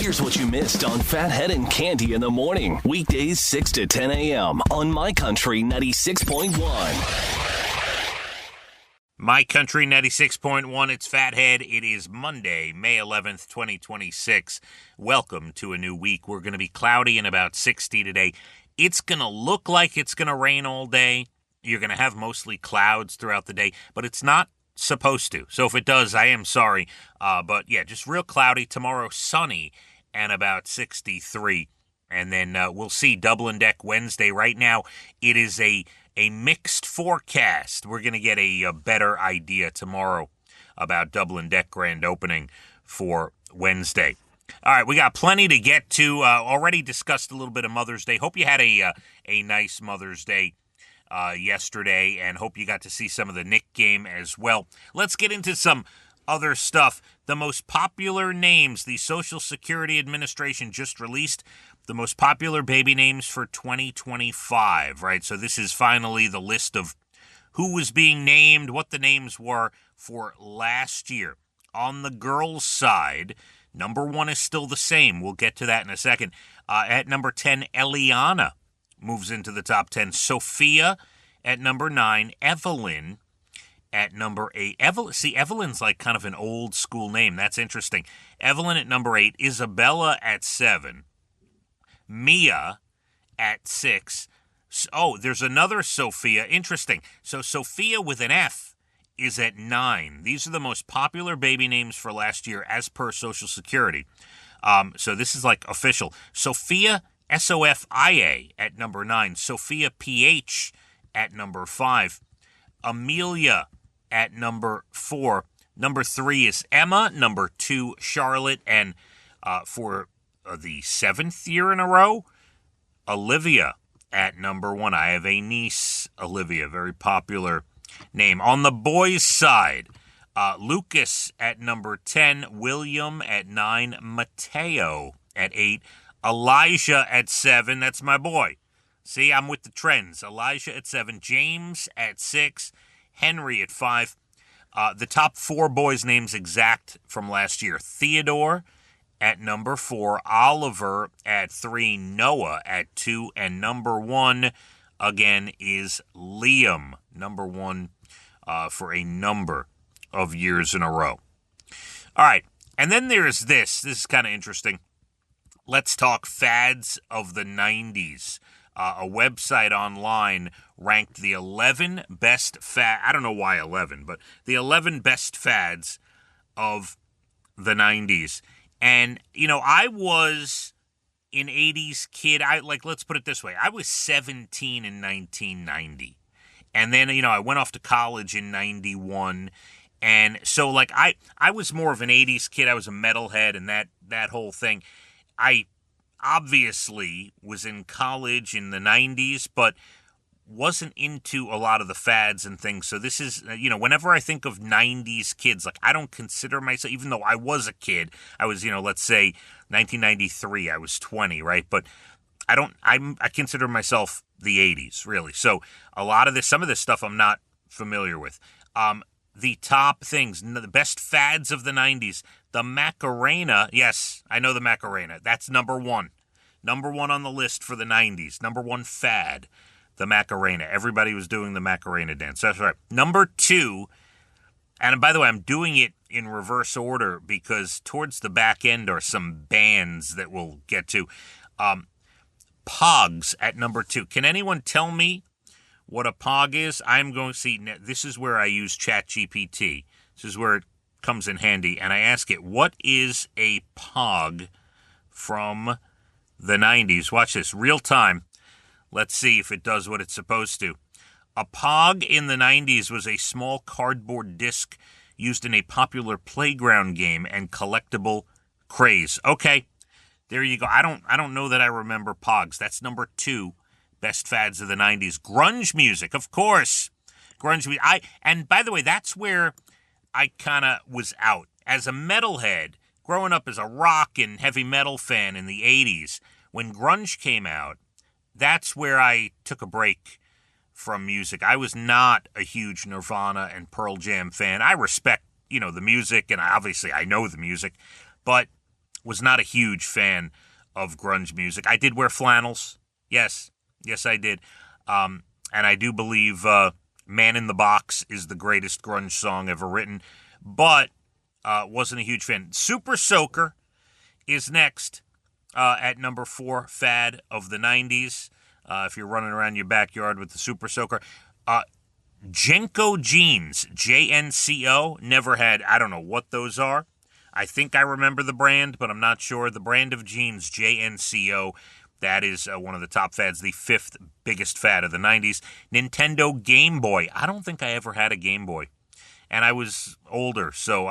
Here's what you missed on Phathead and Cande in the morning. Weekdays 6 to 10 a.m. on My Country 96.1. My Country 96.1, it's Phathead. It is Monday, May 11th, 2026. Welcome to a new week. We're going to be cloudy and about 60 today. It's going to look like it's going to rain all day. You're going to have mostly clouds throughout the day, but it's not supposed to. So if it does, I am sorry. But yeah, just real cloudy. Tomorrow, sunny and about 63. And then we'll see double and deck Wednesday. Right now, it is a mixed forecast. We're going to get a better idea tomorrow about double and deck grand opening for Wednesday. All right, we got plenty to get to. Already discussed a little bit of Mother's Day. Hope you had a nice Mother's Day yesterday, and hope you got to see some of the Knick game as well. Let's get into some other stuff. The most popular names, the Social Security Administration just released the most popular baby names for 2025, right? So this is finally the list of who was being named, what the names were for last year. On the girls' side, number 1 is still the same. We'll get to that in a second. At number 10, Eliana moves into the top 10. Sophia at number 9. Evelyn at number 8. Evelyn's like kind of an old school name. That's interesting. Evelyn at number 8. Isabella at 7. Mia at 6. Oh, there's another Sophia. Interesting. So Sophia with an F is at 9. These are the most popular baby names for last year as per Social Security. So this is like official. Sophia, Sofia at number 9. Sophia PH at number 5. Amelia at number 4. Number 3 is Emma. Number 2, Charlotte. And for the 7th year in a row, Olivia at number 1. I have a niece, Olivia, very popular name. On the boys' side, Lucas at number 10, William at 9, Mateo at 8, Elijah at 7. That's my boy. See, I'm with the trends. Elijah at 7, James at 6, Henry at 5. The top 4 boys' names exact from last year. Theodore at number 4, Oliver at 3, Noah at 2, and number 1, again, is Liam. Number 1 for a number of years in a row. All right, and then there's this. This is kind of interesting. Let's talk fads of the 90s. A website online ranked the 11 best I don't know why 11, but the 11 best fads of the 90s. And, you know, I was an 80s kid. Let's put it this way. I was 17 in 1990. And then, you know, I went off to college in 91. And so, I was more of an 80s kid. I was a metalhead and that whole thing. I obviously was in college in the 90s, but wasn't into a lot of the fads and things. So this is, you know, whenever I think of 90s kids, I don't consider myself, even though I was a kid, I was, you know, let's say 1993, I was 20, right? But I consider myself the 80s, really. So some of this stuff I'm not familiar with. The top things, the best fads of the 90s, the Macarena. Yes, I know the Macarena. That's number 1. Number 1 on the list for the 90s. Number 1 fad, the Macarena. Everybody was doing the Macarena dance. That's right. Number 2, and by the way, I'm doing it in reverse order because towards the back end are some bands that we'll get to. Pogs at number 2. Can anyone tell me what a Pog is? I'm going to see. This is where I use ChatGPT. This is where it comes in handy. And I ask it, what is a Pog from the 90s? Watch this. Real time. Let's see if it does what it's supposed to. A Pog in the 90s was a small cardboard disc used in a popular playground game and collectible craze. Okay, there you go. I don't know that I remember Pogs. That's number 2. Best fads of the 90s. Grunge music, of course. Grunge music. And by the way, that's where I kind of was out. As a metalhead, growing up as a rock and heavy metal fan in the 80s, when grunge came out, that's where I took a break from music. I was not a huge Nirvana and Pearl Jam fan. I respect, the music, and obviously I know the music, but was not a huge fan of grunge music. I did wear flannels. Yes, I did. And I do believe Man in the Box is the greatest grunge song ever written, but wasn't a huge fan. Super Soaker is next at number 4 fad of the 90s. If you're running around your backyard with the Super Soaker. Jenko jeans, J-N-C-O, never had, I don't know what those are. I think I remember the brand, but I'm not sure. The brand of jeans, J-N-C-O, that is one of the top fads, the 5th biggest fad of the 90s. Nintendo Game Boy. I don't think I ever had a Game Boy. And I was older, so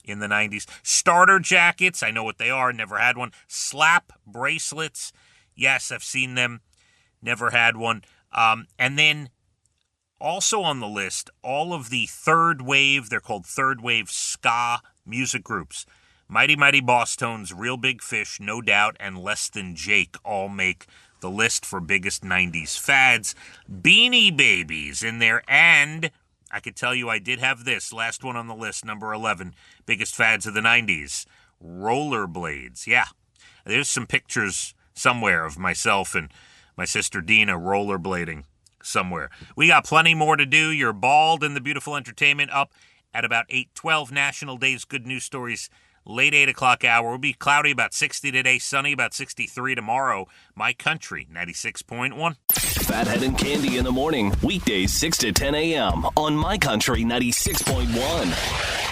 in the 90s. Starter jackets, I know what they are, never had one. Slap bracelets, yes, I've seen them, never had one. And then also on the list, all of the third wave, they're called third wave ska music groups. Mighty Mighty Boss Tones, Real Big Fish, No Doubt, and Less Than Jake all make the list for biggest 90s fads. Beanie Babies in there, and I could tell you I did have this, last one on the list, number 11, biggest fads of the 90s. Rollerblades, yeah. There's some pictures somewhere of myself and my sister Dina rollerblading somewhere. We got plenty more to do. You're Bald and the Beautiful Entertainment up at about 8:12. National Days Good News Stories, late 8 o'clock hour. We'll be cloudy, about 60 today, sunny, about 63 tomorrow. My Country, 96.1. Phathead and Cande in the morning, weekdays 6 to 10 a.m. on My Country 96.1.